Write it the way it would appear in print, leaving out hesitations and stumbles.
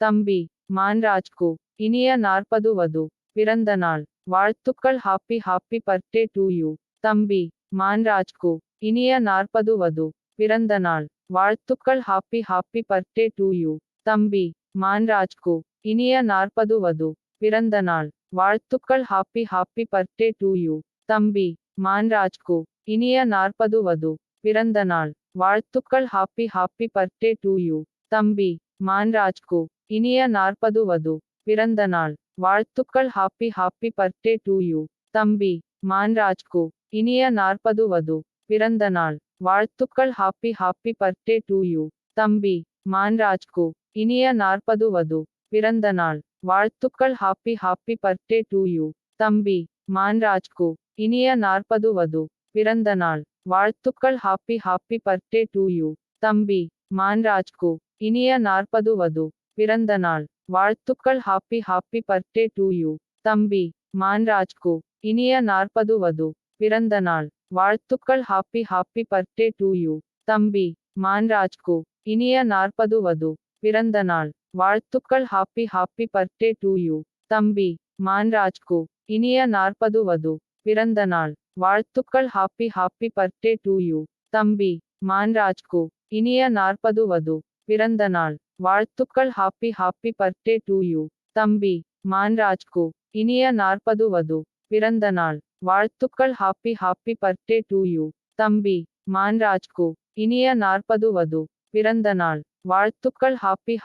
தம்பி மான்ராஜ்க்கு இனிய 40 வது பிறந்த நாள் வாழ்த்துக்கள். Happy happy birthday to you. தம்பி மான்ராஜ்க்கு இனிய 40 வது பிறந்த நாள் வாழ்த்துக்கள். Happy happy birthday to you. தம்பி மான்ராஜ்க்கு இனிய 40 வது பிறந்த நாள் வாழ்த்துக்கள். Happy happy birthday to you. தம்பி மான்ராஜ்க்கு இனிய 40 வது பிறந்த நாள் வாழ்த்துக்கள். Happy happy birthday to you. தம்பி மான்ராஜ்க்கு இனிய 40 வது பிறந்த நாள் வாழ்த்துக்கள். Happy happy birthday to you. தம்பி மான்ராஜ்க்கு இனிய 40 வது பிறந்த நாள் வாழ்த்துக்கள். Happy happy birthday to you. தம்பி மான்ராஜ்க்கு இனிய 40 வது பிறந்த நாள் வாழ்த்துக்கள். Happy happy birthday to you. தம்பி மான்ராஜ்க்கு இனிய 40 வது பிறந்த நாள் வாழ்த்துக்கள். Happy happy birthday to you. தம்பி மான்ராஜ்க்கு இனிய 40 வது பிறந்த நாள் வாழ்த்துக்கள். Happy happy birthday to you. தம்பி மான்ராஜ்க்கு இனிய 40 வது பிறந்த நாள் வாழ்த்துக்கள். Happy happy birthday to you. தம்பி மான்ராஜ்க்கு இனிய 40 வது பிறந்த நாள் வாழ்த்துக்கள். Happy happy birthday to you. தம்பி மான்ராஜ்க்கு இனிய 40 வது பிறந்த நாள் வாழ்த்துக்கள். Happy happy birthday to you. தம்பி மான்ராஜ்க்கு இனிய 40 வது பிறந்த நாள் வாழ்த்துக்கள். Happy happy birthday to you. தம்பி மான்ராஜ்க்கு இனிய 40 வது பிறந்த நாள் வாழ்த்துக்கள். Happy happy birthday to you. தம்பி மான்ராஜ்க்கு இனிய 40 வது பிறந்த நாள் வாழ்த்துக்கள். ஹாப்பி